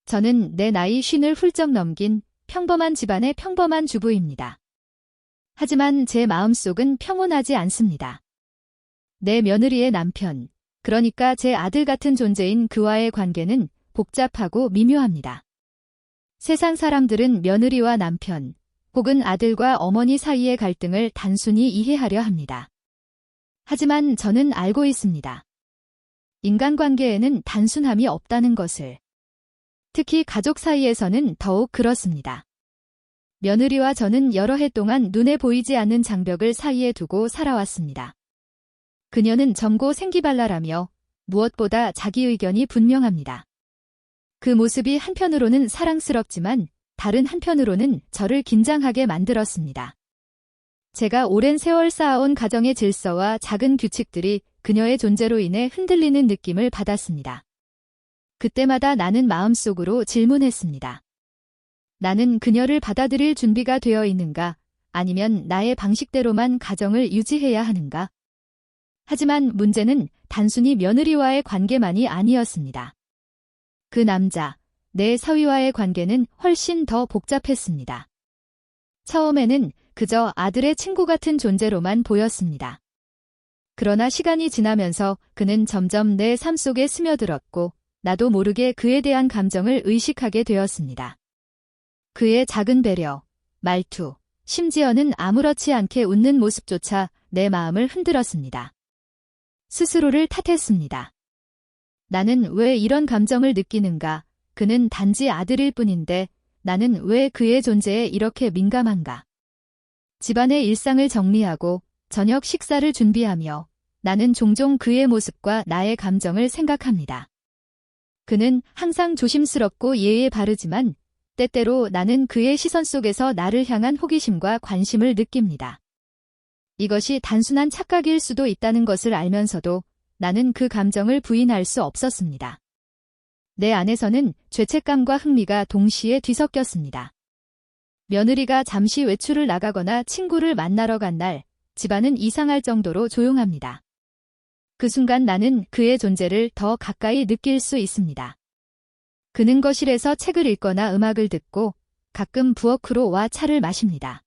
저는 내 나이 50을 훌쩍 넘긴 평범한 집안의 평범한 주부입니다. 하지만 제 마음속은 평온하지 않습니다. 내 며느리의 남편, 그러니까 제 아들 같은 존재인 그와의 관계는 복잡하고 미묘합니다. 세상 사람들은 며느리와 남편, 혹은 아들과 어머니 사이의 갈등을 단순히 이해하려 합니다. 하지만 저는 알고 있습니다. 인간관계에는 단순함이 없다는 것을. 특히 가족 사이에서는 더욱 그렇습니다. 며느리와 저는 여러 해 동안 눈에 보이지 않는 장벽을 사이에 두고 살아왔습니다. 그녀는 젊고 생기발랄하며 무엇보다 자기 의견이 분명합니다. 그 모습이 한편으로는 사랑스럽지만 다른 한편으로는 저를 긴장하게 만들었습니다. 제가 오랜 세월 쌓아온 가정의 질서와 작은 규칙들이 그녀의 존재로 인해 흔들리는 느낌을 받았습니다. 그때마다 나는 마음속으로 질문했습니다. 나는 그녀를 받아들일 준비가 되어 있는가? 아니면 나의 방식대로만 가정을 유지해야 하는가? 하지만 문제는 단순히 며느리와의 관계만이 아니었습니다. 그 남자, 내 사위와의 관계는 훨씬 더 복잡했습니다. 처음에는 그저 아들의 친구 같은 존재로만 보였습니다. 그러나 시간이 지나면서 그는 점점 내 삶 속에 스며들었고 나도 모르게 그에 대한 감정을 의식하게 되었습니다. 그의 작은 배려, 말투, 심지어는 아무렇지 않게 웃는 모습조차 내 마음을 흔들었습니다. 스스로를 탓했습니다. 나는 왜 이런 감정을 느끼는가? 그는 단지 아들일 뿐인데 나는 왜 그의 존재에 이렇게 민감한가? 집안의 일상을 정리하고 저녁 식사를 준비하며 나는 종종 그의 모습과 나의 감정을 생각합니다. 그는 항상 조심스럽고 예의에 바르지만 때때로 나는 그의 시선 속에서 나를 향한 호기심과 관심을 느낍니다. 이것이 단순한 착각일 수도 있다는 것을 알면서도 나는 그 감정을 부인할 수 없었습니다. 내 안에서는 죄책감과 흥미가 동시에 뒤섞였습니다. 며느리가 잠시 외출을 나가거나 친구를 만나러 간 날, 집안은 이상할 정도로 조용합니다. 그 순간 나는 그의 존재를 더 가까이 느낄 수 있습니다. 그는 거실에서 책을 읽거나 음악을 듣고 가끔 부엌으로 와 차를 마십니다.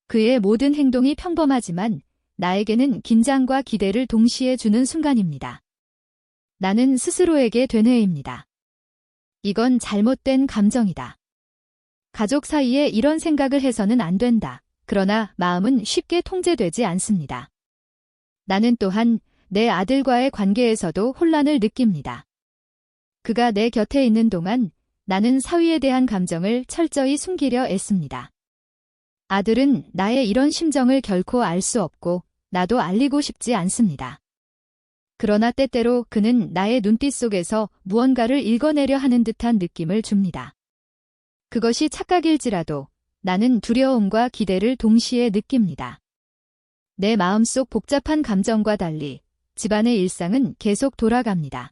그의 모든 행동이 평범하지만 나에게는 긴장과 기대를 동시에 주는 순간입니다. 나는 스스로에게 되뇌입니다. 이건 잘못된 감정이다. 가족 사이에 이런 생각을 해서는 안 된다. 그러나 마음은 쉽게 통제되지 않습니다. 나는 또한 내 아들과의 관계에서도 혼란을 느낍니다. 그가 내 곁에 있는 동안 나는 사위에 대한 감정을 철저히 숨기려 애씁니다. 아들은 나의 이런 심정을 결코 알 수 없고 나도 알리고 싶지 않습니다. 그러나 때때로 그는 나의 눈빛 속에서 무언가를 읽어내려 하는 듯한 느낌을 줍니다. 그것이 착각일지라도 나는 두려움과 기대를 동시에 느낍니다. 내 마음속 복잡한 감정과 달리 집안의 일상은 계속 돌아갑니다.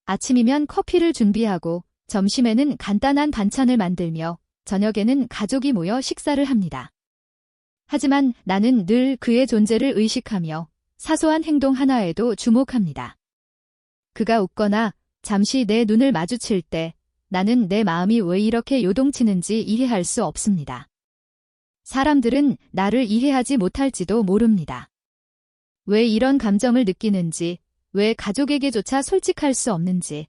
아침이면 커피를 준비하고 점심에는 간단한 반찬을 만들며 저녁에는 가족이 모여 식사를 합니다. 하지만 나는 늘 그의 존재를 의식하며 사소한 행동 하나에도 주목합니다. 그가 웃거나 잠시 내 눈을 마주칠 때 나는 내 마음이 왜 이렇게 요동치는지 이해할 수 없습니다. 사람들은 나를 이해하지 못할지도 모릅니다. 왜 이런 감정을 느끼는지, 왜 가족에게조차 솔직할 수 없는지.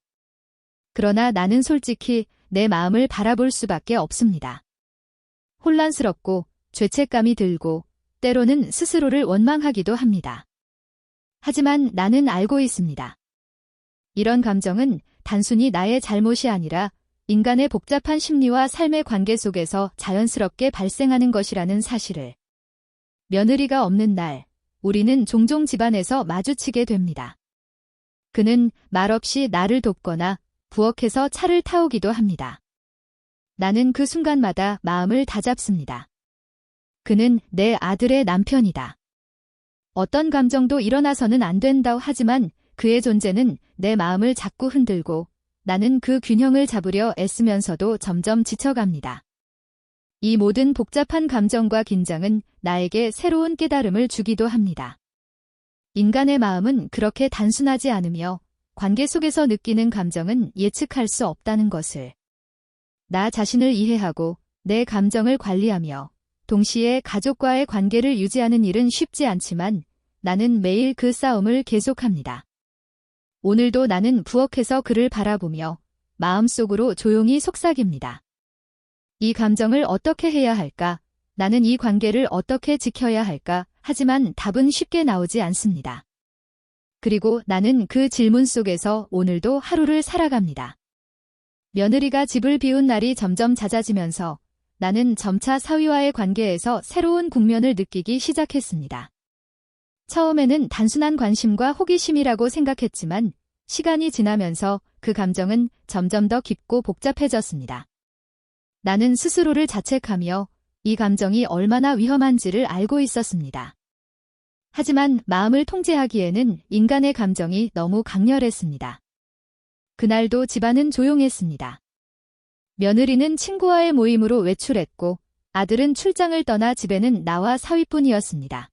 그러나 나는 솔직히 내 마음을 바라볼 수밖에 없습니다. 혼란스럽고 죄책감이 들고 때로는 스스로를 원망하기도 합니다. 하지만 나는 알고 있습니다. 이런 감정은 단순히 나의 잘못이 아니라 인간의 복잡한 심리와 삶의 관계 속에서 자연스럽게 발생하는 것이라는 사실을. 며느리가 없는 날, 우리는 종종 집안에서 마주치게 됩니다. 그는 말없이 나를 돕거나 부엌에서 차를 타오기도 합니다. 나는 그 순간마다 마음을 다잡습니다. 그는 내 아들의 남편이다. 어떤 감정도 일어나서는 안 된다고 하지만 그의 존재는 내 마음을 자꾸 흔들고 나는 그 균형을 잡으려 애쓰면서도 점점 지쳐갑니다. 이 모든 복잡한 감정과 긴장은 나에게 새로운 깨달음을 주기도 합니다. 인간의 마음은 그렇게 단순하지 않으며 관계 속에서 느끼는 감정은 예측할 수 없다는 것을. 나 자신을 이해하고 내 감정을 관리하며 동시에 가족과의 관계를 유지하는 일은 쉽지 않지만 나는 매일 그 싸움을 계속합니다. 오늘도 나는 부엌에서 그를 바라보며 마음속으로 조용히 속삭입니다. 이 감정을 어떻게 해야 할까? 나는 이 관계를 어떻게 지켜야 할까? 하지만 답은 쉽게 나오지 않습니다. 그리고 나는 그 질문 속에서 오늘도 하루를 살아갑니다. 며느리가 집을 비운 날이 점점 잦아지면서 나는 점차 사위와의 관계에서 새로운 국면을 느끼기 시작했습니다. 처음에는 단순한 관심과 호기심이라고 생각했지만 시간이 지나면서 그 감정은 점점 더 깊고 복잡해졌습니다. 나는 스스로를 자책하며 이 감정이 얼마나 위험한지를 알고 있었습니다. 하지만 마음을 통제하기에는 인간의 감정이 너무 강렬했습니다. 그날도 집안은 조용했습니다. 며느리는 친구와의 모임으로 외출했고 아들은 출장을 떠나 집에는 나와 사위뿐이었습니다.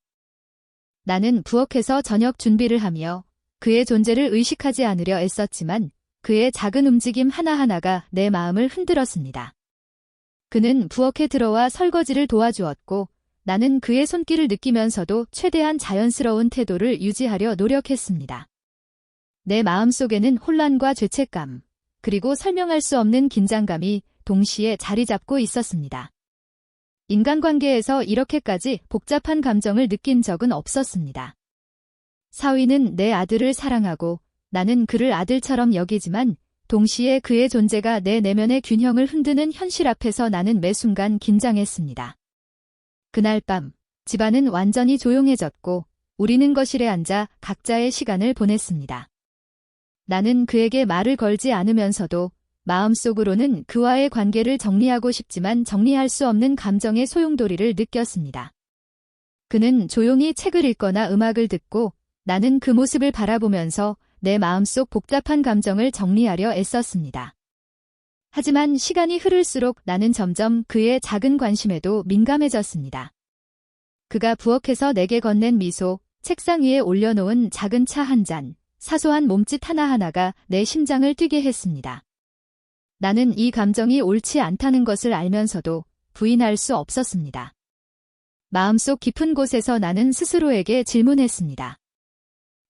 나는 부엌에서 저녁 준비를 하며 그의 존재를 의식하지 않으려 애썼지만 그의 작은 움직임 하나하나가 내 마음을 흔들었습니다. 그는 부엌에 들어와 설거지를 도와주었고 나는 그의 손길을 느끼면서도 최대한 자연스러운 태도를 유지하려 노력했습니다. 내 마음속에는 혼란과 죄책감, 그리고 설명할 수 없는 긴장감이 동시에 자리 잡고 있었습니다. 인간관계에서 이렇게까지 복잡한 감정을 느낀 적은 없었습니다. 사위는 내 아들을 사랑하고 나는 그를 아들처럼 여기지만 동시에 그의 존재가 내 내면의 균형을 흔드는 현실 앞에서 나는 매 순간 긴장했습니다. 그날 밤, 집안은 완전히 조용해졌고 우리는 거실에 앉아 각자의 시간을 보냈습니다. 나는 그에게 말을 걸지 않으면서도 마음속으로는 그와의 관계를 정리하고 싶지만 정리할 수 없는 감정의 소용돌이를 느꼈습니다. 그는 조용히 책을 읽거나 음악을 듣고 나는 그 모습을 바라보면서 내 마음속 복잡한 감정을 정리하려 애썼습니다. 하지만 시간이 흐를수록 나는 점점 그의 작은 관심에도 민감해졌습니다. 그가 부엌에서 내게 건넨 미소, 책상 위에 올려놓은 작은 차 한 잔, 사소한 몸짓 하나하나가 내 심장을 뛰게 했습니다. 나는 이 감정이 옳지 않다는 것을 알면서도 부인할 수 없었습니다. 마음속 깊은 곳에서 나는 스스로에게 질문했습니다.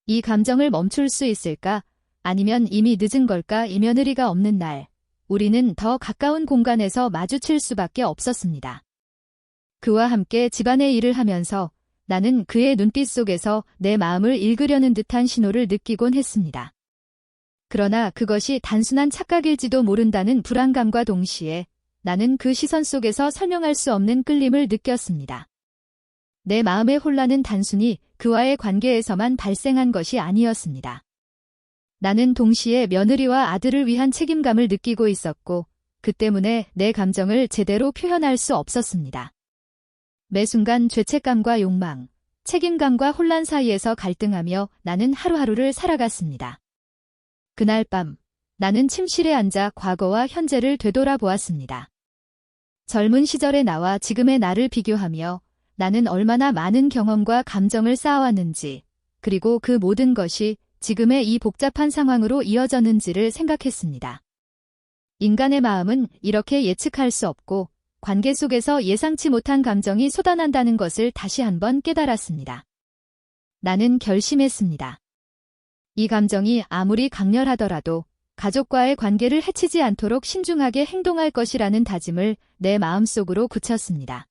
이 감정을 멈출 수 있을까? 아니면 이미 늦은 걸까? 이 며느리가 없는 날, 우리는 더 가까운 공간에서 마주칠 수밖에 없었습니다. 그와 함께 집안의 일을 하면서 나는 그의 눈빛 속에서 내 마음을 읽으려는 듯한 신호를 느끼곤 했습니다. 그러나 그것이 단순한 착각일지도 모른다는 불안감과 동시에 나는 그 시선 속에서 설명할 수 없는 끌림을 느꼈습니다. 내 마음의 혼란은 단순히 그와의 관계에서만 발생한 것이 아니었습니다. 나는 동시에 며느리와 아들을 위한 책임감을 느끼고 있었고 그 때문에 내 감정을 제대로 표현할 수 없었습니다. 매 순간 죄책감과 욕망, 책임감과 혼란 사이에서 갈등하며 나는 하루하루를 살아갔습니다. 그날 밤, 나는 침실에 앉아 과거와 현재를 되돌아보았습니다. 젊은 시절의 나와 지금의 나를 비교하며 나는 얼마나 많은 경험과 감정을 쌓아왔는지, 그리고 그 모든 것이 지금의 이 복잡한 상황으로 이어졌는지를 생각했습니다. 인간의 마음은 이렇게 예측할 수 없고 관계 속에서 예상치 못한 감정이 쏟아난다는 것을 다시 한번 깨달았습니다. 나는 결심했습니다. 이 감정이 아무리 강렬하더라도 가족과의 관계를 해치지 않도록 신중하게 행동할 것이라는 다짐을 내 마음속으로 굳혔습니다.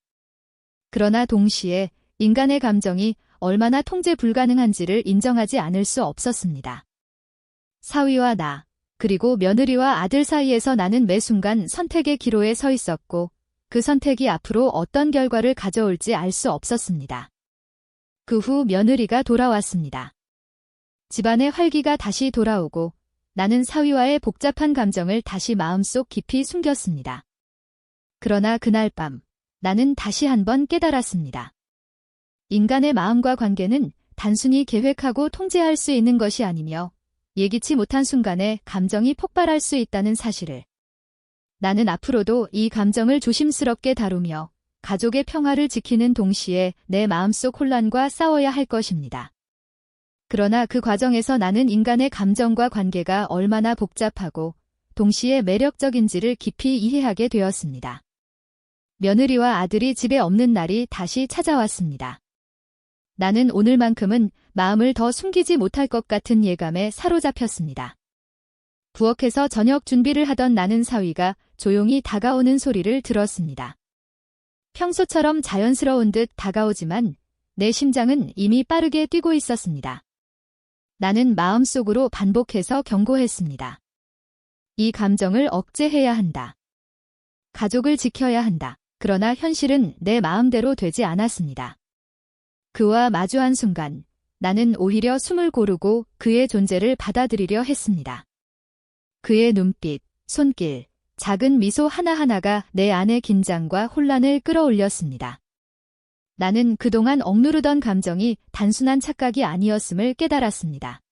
그러나 동시에 인간의 감정이 얼마나 통제 불가능한지를 인정하지 않을 수 없었습니다. 사위와 나, 그리고 며느리와 아들 사이에서 나는 매 순간 선택의 기로에 서 있었고 그 선택이 앞으로 어떤 결과를 가져올지 알 수 없었습니다. 그 후 며느리가 돌아왔습니다. 집안의 활기가 다시 돌아오고 나는 사위와의 복잡한 감정을 다시 마음속 깊이 숨겼습니다. 그러나 그날 밤, 나는 다시 한번 깨달았습니다. 인간의 마음과 관계는 단순히 계획하고 통제할 수 있는 것이 아니며 예기치 못한 순간에 감정이 폭발할 수 있다는 사실을. 나는 앞으로도 이 감정을 조심스럽게 다루며 가족의 평화를 지키는 동시에 내 마음속 혼란과 싸워야 할 것입니다. 그러나 그 과정에서 나는 인간의 감정과 관계가 얼마나 복잡하고 동시에 매력적인지를 깊이 이해하게 되었습니다. 며느리와 아들이 집에 없는 날이 다시 찾아왔습니다. 나는 오늘만큼은 마음을 더 숨기지 못할 것 같은 예감에 사로잡혔습니다. 부엌에서 저녁 준비를 하던 나는 사위가 조용히 다가오는 소리를 들었습니다. 평소처럼 자연스러운 듯 다가오지만 내 심장은 이미 빠르게 뛰고 있었습니다. 나는 마음속으로 반복해서 경고했습니다. 이 감정을 억제해야 한다. 가족을 지켜야 한다. 그러나 현실은 내 마음대로 되지 않았습니다. 그와 마주한 순간 나는 오히려 숨을 고르고 그의 존재를 받아들이려 했습니다. 그의 눈빛, 손길, 작은 미소 하나하나가 내 안의 긴장과 혼란을 끌어올렸습니다. 나는 그동안 억누르던 감정이 단순한 착각이 아니었음을 깨달았습니다.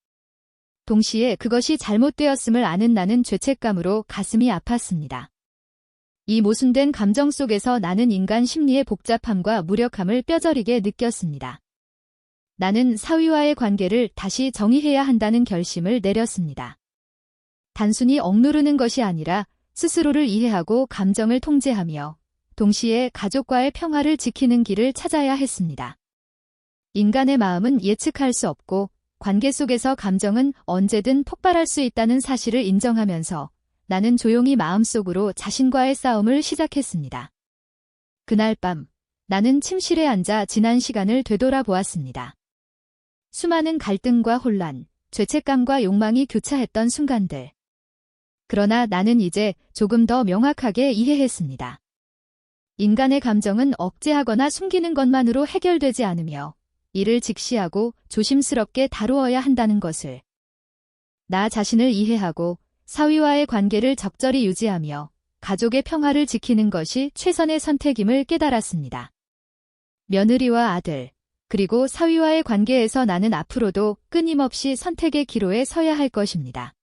동시에 그것이 잘못되었음을 아는 나는 죄책감으로 가슴이 아팠습니다. 이 모순된 감정 속에서 나는 인간 심리의 복잡함과 무력함을 뼈저리게 느꼈습니다. 나는 사위와의 관계를 다시 정의해야 한다는 결심을 내렸습니다. 단순히 억누르는 것이 아니라 스스로를 이해하고 감정을 통제하며 동시에 가족과의 평화를 지키는 길을 찾아야 했습니다. 인간의 마음은 예측할 수 없고 관계 속에서 감정은 언제든 폭발할 수 있다는 사실을 인정하면서 나는 조용히 마음속으로 자신과의 싸움을 시작했습니다. 그날 밤 나는 침실에 앉아 지난 시간을 되돌아보았습니다. 수많은 갈등과 혼란, 죄책감과 욕망이 교차했던 순간들. 그러나 나는 이제 조금 더 명확하게 이해했습니다. 인간의 감정은 억제하거나 숨기는 것만으로 해결되지 않으며 이를 직시하고 조심스럽게 다루어야 한다는 것을. 나 자신을 이해하고 사위와의 관계를 적절히 유지하며 가족의 평화를 지키는 것이 최선의 선택임을 깨달았습니다. 며느리와 아들, 그리고 사위와의 관계에서 나는 앞으로도 끊임없이 선택의 기로에 서야 할 것입니다.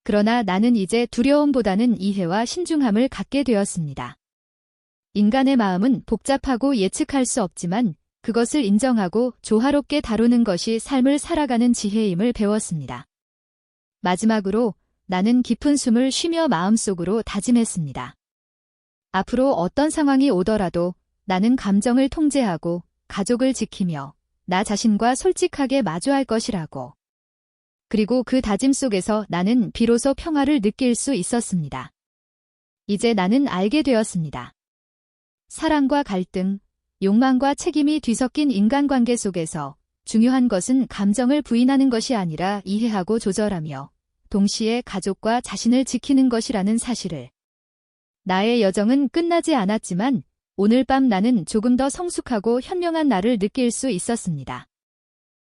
그러나 나는 이제 두려움보다는 이해와 신중함을 갖게 되었습니다. 인간의 마음은 복잡하고 예측할 수 없지만 그것을 인정하고 조화롭게 다루는 것이 삶을 살아가는 지혜임을 배웠습니다. 마지막으로 나는 깊은 숨을 쉬며 마음속으로 다짐했습니다. 앞으로 어떤 상황이 오더라도 나는 감정을 통제하고 가족을 지키며 나 자신과 솔직하게 마주할 것이라고. 그리고 그 다짐 속에서 나는 비로소 평화를 느낄 수 있었습니다. 이제 나는 알게 되었습니다. 사랑과 갈등, 욕망과 책임이 뒤섞인 인간관계 속에서 중요한 것은 감정을 부인하는 것이 아니라 이해하고 조절하며 동시에 가족과 자신을 지키는 것이라는 사실을. 나의 여정은 끝나지 않았지만 오늘 밤 나는 조금 더 성숙하고 현명한 나를 느낄 수 있었습니다.